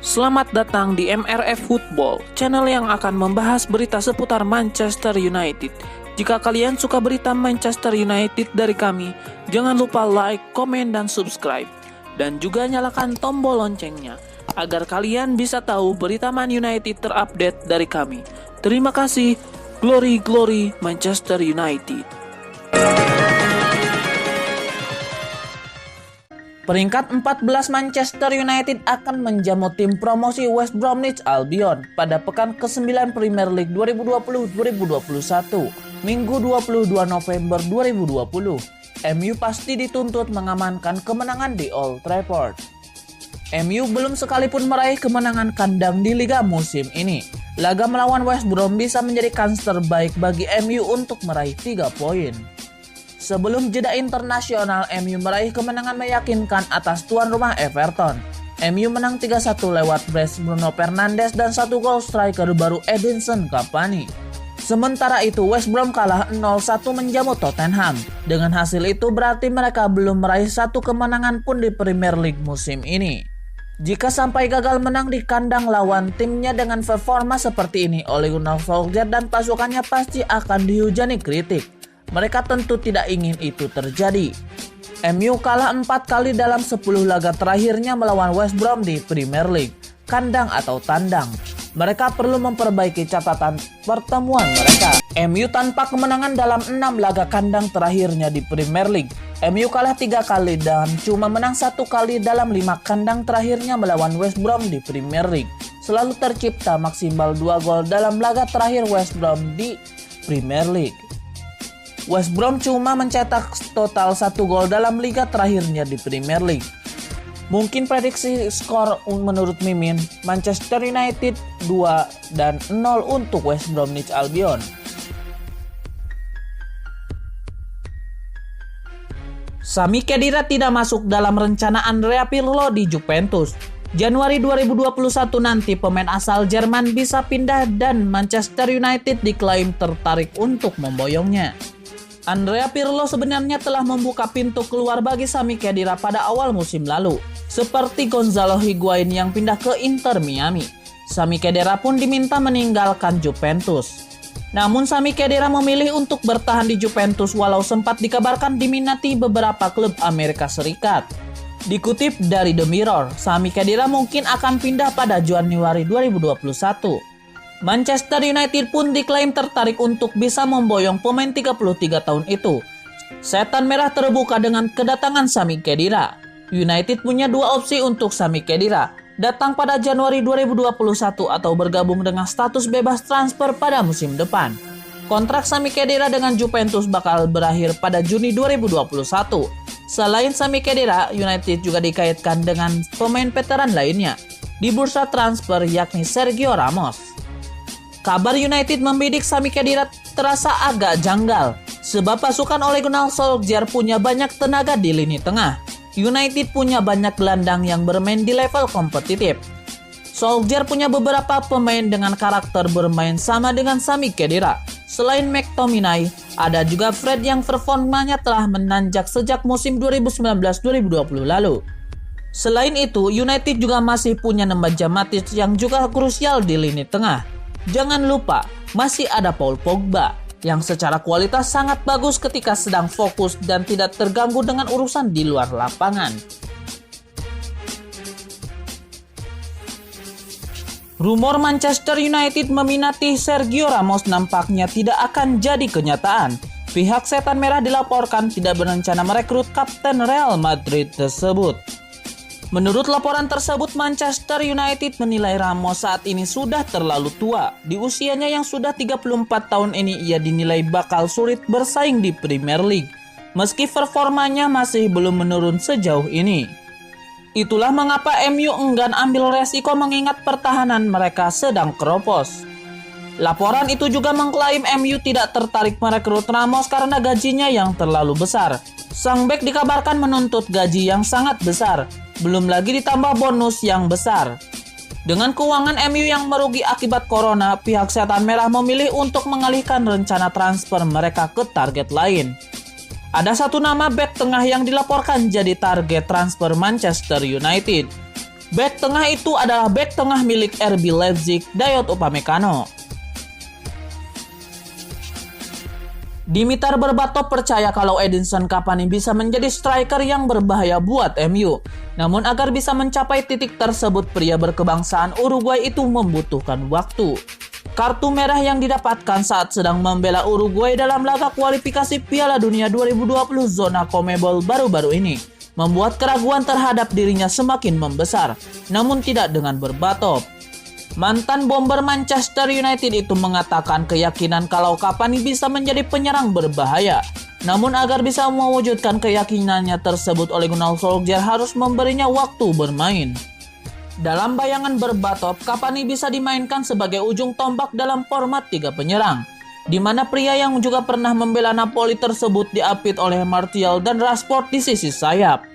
Selamat datang di MRF Football, channel yang akan membahas berita seputar Manchester United. Jika kalian suka berita Manchester United dari kami, jangan lupa like, komen, dan subscribe. Dan juga nyalakan tombol loncengnya, agar kalian bisa tahu berita Man United terupdate dari kami. Terima kasih, Glory Glory Manchester United. Peringkat 14 Manchester United akan menjamu tim promosi West Bromwich Albion pada pekan ke-9 Premier League 2020-2021, Minggu 22 November 2020. MU pasti dituntut mengamankan kemenangan di Old Trafford. MU belum sekalipun meraih kemenangan kandang di Liga musim ini. Laga melawan West Brom bisa menjadi kans terbaik bagi MU untuk meraih 3 poin. Sebelum jeda internasional, MU meraih kemenangan meyakinkan atas tuan rumah Everton. MU menang 3-1 lewat brace Bruno Fernandes dan 1 gol striker baru Edinson Cavani. Sementara itu, West Brom kalah 0-1 menjamu Tottenham. Dengan hasil itu berarti mereka belum meraih 1 kemenangan pun di Premier League musim ini. Jika sampai gagal menang di kandang lawan timnya dengan performa seperti ini, Ole Gunnar Solskjaer dan pasukannya pasti akan dihujani kritik. Mereka tentu tidak ingin itu terjadi. MU kalah 4 kali dalam 10 laga terakhirnya melawan West Brom di Premier League, kandang atau tandang. Mereka perlu memperbaiki catatan pertemuan mereka. MU tanpa kemenangan dalam 6 laga kandang terakhirnya di Premier League. MU kalah 3 kali dan cuma menang 1 kali dalam 5 kandang terakhirnya melawan West Brom di Premier League. Selalu tercipta maksimal 2 gol dalam laga terakhir West Brom di Premier League. West Brom cuma mencetak total 1 gol dalam liga terakhirnya di Premier League. Mungkin prediksi skor menurut Mimin, Manchester United 2-0 untuk West Bromwich Albion. Sami Khedira tidak masuk dalam rencana Andrea Pirlo di Juventus. Januari 2021 nanti pemain asal Jerman bisa pindah dan Manchester United diklaim tertarik untuk memboyongnya. Andrea Pirlo sebenarnya telah membuka pintu keluar bagi Sami Khedira pada awal musim lalu, seperti Gonzalo Higuain yang pindah ke Inter Miami. Sami Khedira pun diminta meninggalkan Juventus. Namun Sami Khedira memilih untuk bertahan di Juventus walau sempat dikabarkan diminati beberapa klub Amerika Serikat. Dikutip dari The Mirror, Sami Khedira mungkin akan pindah pada Januari 2021. Manchester United pun diklaim tertarik untuk bisa memboyong pemain 33 tahun itu. Setan merah terbuka dengan kedatangan Sami Khedira. United punya 2 opsi untuk Sami Khedira, datang pada Januari 2021 atau bergabung dengan status bebas transfer pada musim depan. Kontrak Sami Khedira dengan Juventus bakal berakhir pada Juni 2021. Selain Sami Khedira, United juga dikaitkan dengan pemain veteran lainnya di bursa transfer yakni Sergio Ramos. Kabar United membidik Sami Khedira terasa agak janggal, sebab pasukan Ole Gunnar Solskjaer punya banyak tenaga di lini tengah. United punya banyak gelandang yang bermain di level kompetitif. Solskjaer punya beberapa pemain dengan karakter bermain sama dengan Sami Khedira. Selain McTominay, ada juga Fred yang performanya telah menanjak sejak musim 2019-2020 lalu. Selain itu, United juga masih punya Nemanja Matic yang juga krusial di lini tengah. Jangan lupa, masih ada Paul Pogba yang secara kualitas sangat bagus ketika sedang fokus dan tidak terganggu dengan urusan di luar lapangan. Rumor Manchester United meminati Sergio Ramos nampaknya tidak akan jadi kenyataan. Pihak Setan Merah dilaporkan tidak berencana merekrut kapten Real Madrid tersebut. Menurut laporan tersebut, Manchester United menilai Ramos saat ini sudah terlalu tua. Di usianya yang sudah 34 tahun ini, ia dinilai bakal sulit bersaing di Premier League, meski performanya masih belum menurun sejauh ini. Itulah mengapa MU enggan ambil resiko mengingat pertahanan mereka sedang keropos. Laporan itu juga mengklaim MU tidak tertarik merekrut Ramos karena gajinya yang terlalu besar. Sang bek dikabarkan menuntut gaji yang sangat besar. Belum lagi ditambah bonus yang besar. Dengan keuangan MU yang merugi akibat corona, pihak Setan Merah memilih untuk mengalihkan rencana transfer mereka ke target lain. Ada satu nama bek tengah yang dilaporkan jadi target transfer Manchester United. Bek tengah itu adalah bek tengah milik RB Leipzig, Dayot Upamecano. Dimitar Berbatov percaya kalau Edinson Cavani bisa menjadi striker yang berbahaya buat MU. Namun agar bisa mencapai titik tersebut, pria berkebangsaan Uruguay itu membutuhkan waktu. Kartu merah yang didapatkan saat sedang membela Uruguay dalam laga kualifikasi Piala Dunia 2020 zona CONMEBOL baru-baru ini membuat keraguan terhadap dirinya semakin membesar, namun tidak dengan Berbatov. Mantan bomber Manchester United itu mengatakan keyakinan kalau Cavani bisa menjadi penyerang berbahaya. Namun agar bisa mewujudkan keyakinannya tersebut, Ole Gunnar Solskjaer harus memberinya waktu bermain. Dalam bayangan Berbatov, Cavani bisa dimainkan sebagai ujung tombak dalam format 3 penyerang, di mana pria yang juga pernah membela Napoli tersebut diapit oleh Martial dan Rashford di sisi sayap.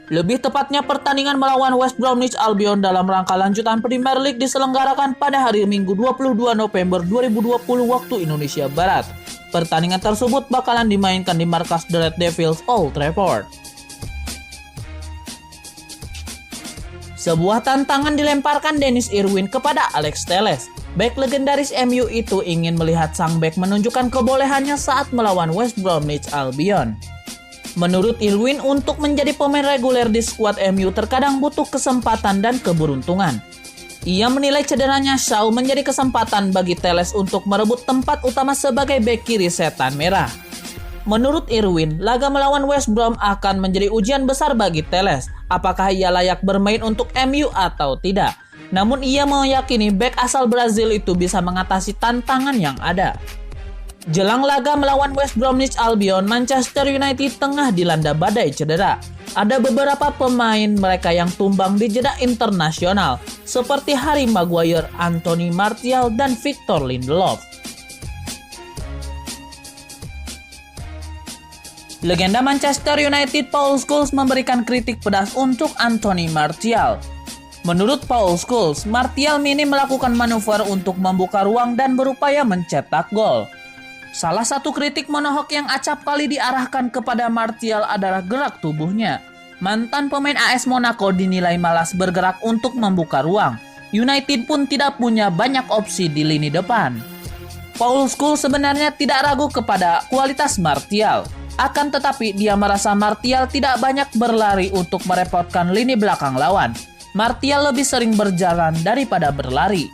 Lebih tepatnya pertandingan melawan West Bromwich Albion dalam rangka lanjutan Premier League diselenggarakan pada hari Minggu 22 November 2020 waktu Indonesia Barat. Pertandingan tersebut bakalan dimainkan di markas The Red Devils Old Trafford. Sebuah tantangan dilemparkan Dennis Irwin kepada Alex Telles. Bek legendaris MU itu ingin melihat sang bek menunjukkan kebolehannya saat melawan West Bromwich Albion. Menurut Irwin, untuk menjadi pemain reguler di skuad MU terkadang butuh kesempatan dan keberuntungan. Ia menilai cederanya Shaw menjadi kesempatan bagi Telles untuk merebut tempat utama sebagai bek kiri setan merah. Menurut Irwin, laga melawan West Brom akan menjadi ujian besar bagi Telles. Apakah ia layak bermain untuk MU atau tidak? Namun ia meyakini bek asal Brazil itu bisa mengatasi tantangan yang ada. Jelang laga melawan West Bromwich Albion, Manchester United tengah dilanda badai cedera. Ada beberapa pemain mereka yang tumbang di jeda internasional, seperti Harry Maguire, Anthony Martial, dan Victor Lindelof. Legenda Manchester United Paul Scholes memberikan kritik pedas untuk Anthony Martial. Menurut Paul Scholes, Martial minim melakukan manuver untuk membuka ruang dan berupaya mencetak gol. Salah satu kritik monohok yang acap kali diarahkan kepada Martial adalah gerak tubuhnya. Mantan pemain AS Monaco dinilai malas bergerak untuk membuka ruang. United pun tidak punya banyak opsi di lini depan. Paul Scholes sebenarnya tidak ragu kepada kualitas Martial. Akan tetapi dia merasa Martial tidak banyak berlari untuk merepotkan lini belakang lawan. Martial lebih sering berjalan daripada berlari.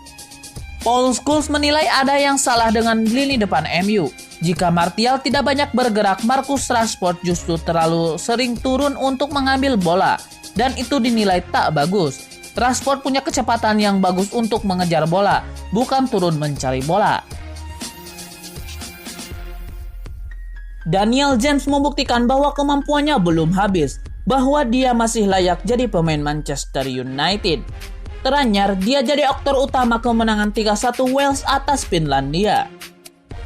Paul Scholes menilai ada yang salah dengan lini depan MU. Jika Martial tidak banyak bergerak, Marcus Rashford justru terlalu sering turun untuk mengambil bola, dan itu dinilai tak bagus. Rashford punya kecepatan yang bagus untuk mengejar bola, bukan turun mencari bola. Daniel James membuktikan bahwa kemampuannya belum habis, bahwa dia masih layak jadi pemain Manchester United. Teranyar, dia jadi aktor utama kemenangan 3-1 Wales atas Finlandia.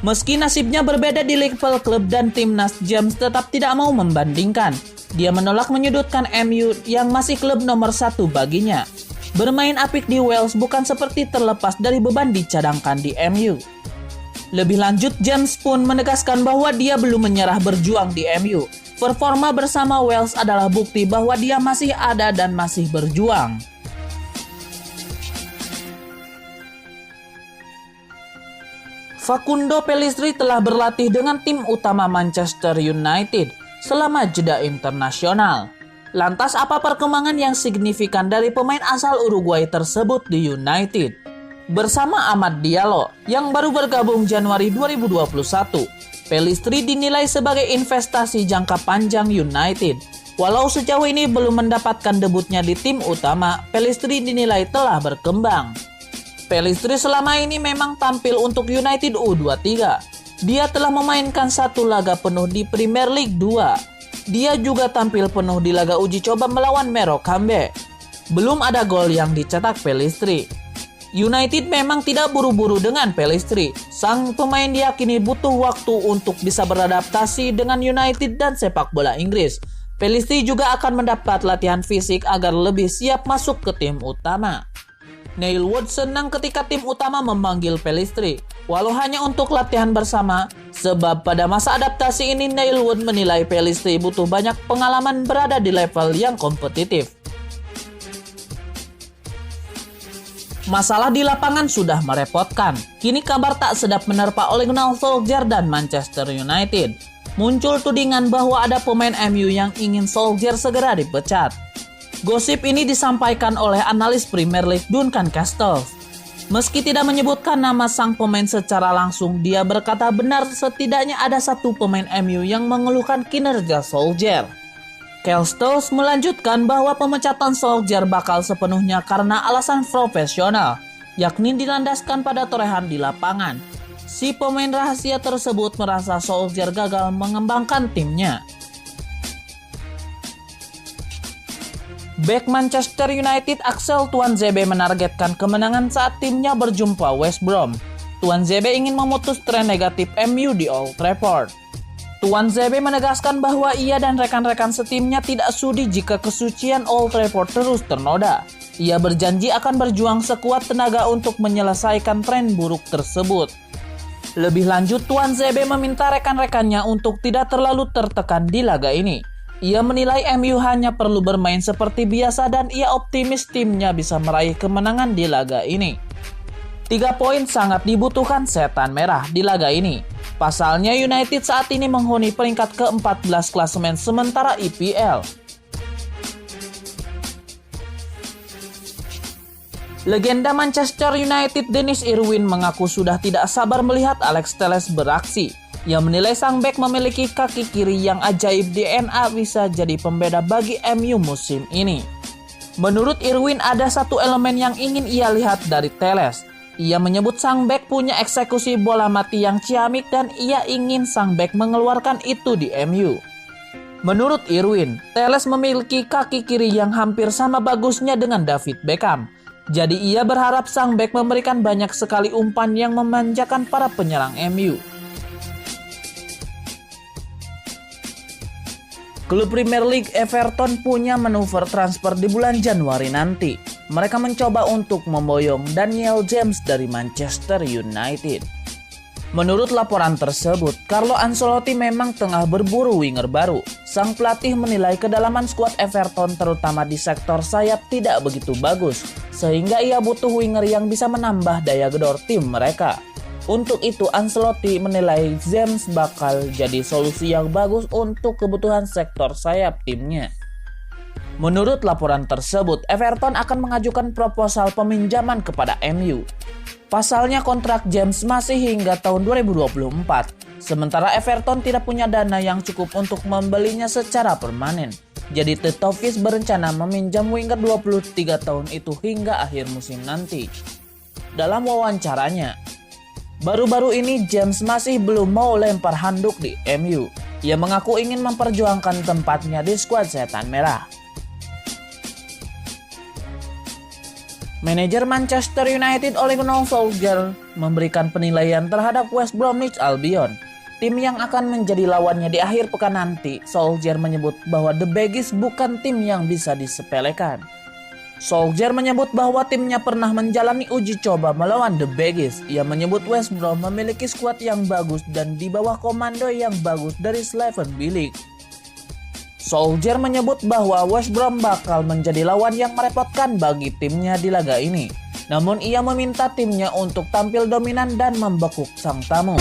Meski nasibnya berbeda di level klub dan timnas, James tetap tidak mau membandingkan. Dia menolak menyudutkan MU yang masih klub nomor 1 baginya. Bermain apik di Wales bukan seperti terlepas dari beban dicadangkan di MU. Lebih lanjut, James pun menegaskan bahwa dia belum menyerah berjuang di MU. Performa bersama Wales adalah bukti bahwa dia masih ada dan masih berjuang. Facundo Pellistri telah berlatih dengan tim utama Manchester United selama jeda internasional. Lantas apa perkembangan yang signifikan dari pemain asal Uruguay tersebut di United? Bersama Amad Diallo yang baru bergabung Januari 2021, Pellistri dinilai sebagai investasi jangka panjang United. Walau sejauh ini belum mendapatkan debutnya di tim utama, Pellistri dinilai telah berkembang. Pellistri selama ini memang tampil untuk United U23. Dia telah memainkan 1 laga penuh di Premier League 2. Dia juga tampil penuh di laga uji coba melawan Morecambe. Belum ada gol yang dicetak Pellistri. United memang tidak buru-buru dengan Pellistri. Sang pemain diyakini butuh waktu untuk bisa beradaptasi dengan United dan sepak bola Inggris. Pellistri juga akan mendapat latihan fisik agar lebih siap masuk ke tim utama. Neil Wood senang ketika tim utama memanggil Pellistri, walau hanya untuk latihan bersama, sebab pada masa adaptasi ini Neil Wood menilai Pellistri butuh banyak pengalaman berada di level yang kompetitif. Masalah di lapangan sudah merepotkan. Kini kabar tak sedap menerpa Ole Gunnar Solskjaer dan Manchester United. Muncul tudingan bahwa ada pemain MU yang ingin Solskjaer segera dipecat. Gosip ini disampaikan oleh analis Premier League Duncan Castles. Meski tidak menyebutkan nama sang pemain secara langsung, dia berkata benar setidaknya ada satu pemain MU yang mengeluhkan kinerja Solskjaer. Castles melanjutkan bahwa pemecatan Solskjaer bakal sepenuhnya karena alasan profesional, yakni dilandaskan pada torehan di lapangan. Si pemain rahasia tersebut merasa Solskjaer gagal mengembangkan timnya. Bek Manchester United Axel Tuanzebe menargetkan kemenangan saat timnya berjumpa West Brom. Tuanzebe ingin memutus tren negatif MU di Old Trafford. Tuanzebe menegaskan bahwa ia dan rekan-rekan setimnya tidak sudi jika kesucian Old Trafford terus ternoda. Ia berjanji akan berjuang sekuat tenaga untuk menyelesaikan tren buruk tersebut. Lebih lanjut, Tuanzebe meminta rekan-rekannya untuk tidak terlalu tertekan di laga ini. Ia menilai MU hanya perlu bermain seperti biasa dan ia optimis timnya bisa meraih kemenangan di laga ini. 3 poin sangat dibutuhkan setan merah di laga ini. Pasalnya United saat ini menghuni peringkat ke-14 klasemen sementara IPL. Legenda Manchester United Dennis Irwin mengaku sudah tidak sabar melihat Alex Telles beraksi. Ia menilai sang bek memiliki kaki kiri yang ajaib, DNA bisa jadi pembeda bagi MU musim ini. Menurut Irwin ada satu elemen yang ingin ia lihat dari Telles. Ia menyebut sang bek punya eksekusi bola mati yang ciamik dan ia ingin sang bek mengeluarkan itu di MU. Menurut Irwin, Telles memiliki kaki kiri yang hampir sama bagusnya dengan David Beckham. Jadi ia berharap sang bek memberikan banyak sekali umpan yang memanjakan para penyerang MU. Klub Premier League Everton punya manuver transfer di bulan Januari nanti. Mereka mencoba untuk memboyong Daniel James dari Manchester United. Menurut laporan tersebut, Carlo Ancelotti memang tengah berburu winger baru. Sang pelatih menilai kedalaman skuad Everton terutama di sektor sayap tidak begitu bagus, sehingga ia butuh winger yang bisa menambah daya gedor tim mereka. Untuk itu Ancelotti menilai James bakal jadi solusi yang bagus untuk kebutuhan sektor sayap timnya. Menurut laporan tersebut, Everton akan mengajukan proposal peminjaman kepada MU. Pasalnya kontrak James masih hingga tahun 2024. Sementara Everton tidak punya dana yang cukup untuk membelinya secara permanen. Jadi The Toffees berencana meminjam winger 23 tahun itu hingga akhir musim nanti. Dalam wawancaranya, baru-baru ini James masih belum mau lempar handuk di MU. Ia mengaku ingin memperjuangkan tempatnya di skuad setan merah. Manajer Manchester United Ole Gunnar Solskjaer memberikan penilaian terhadap West Bromwich Albion, tim yang akan menjadi lawannya di akhir pekan nanti. Solskjaer menyebut bahwa The Baggies bukan tim yang bisa disepelekan. Solskjaer menyebut bahwa timnya pernah menjalani uji coba melawan The Baggies. Ia menyebut West Brom memiliki skuad yang bagus dan di bawah komando yang bagus dari Slaven Bilic. Solskjaer menyebut bahwa West Brom bakal menjadi lawan yang merepotkan bagi timnya di laga ini. Namun ia meminta timnya untuk tampil dominan dan membekuk sang tamu.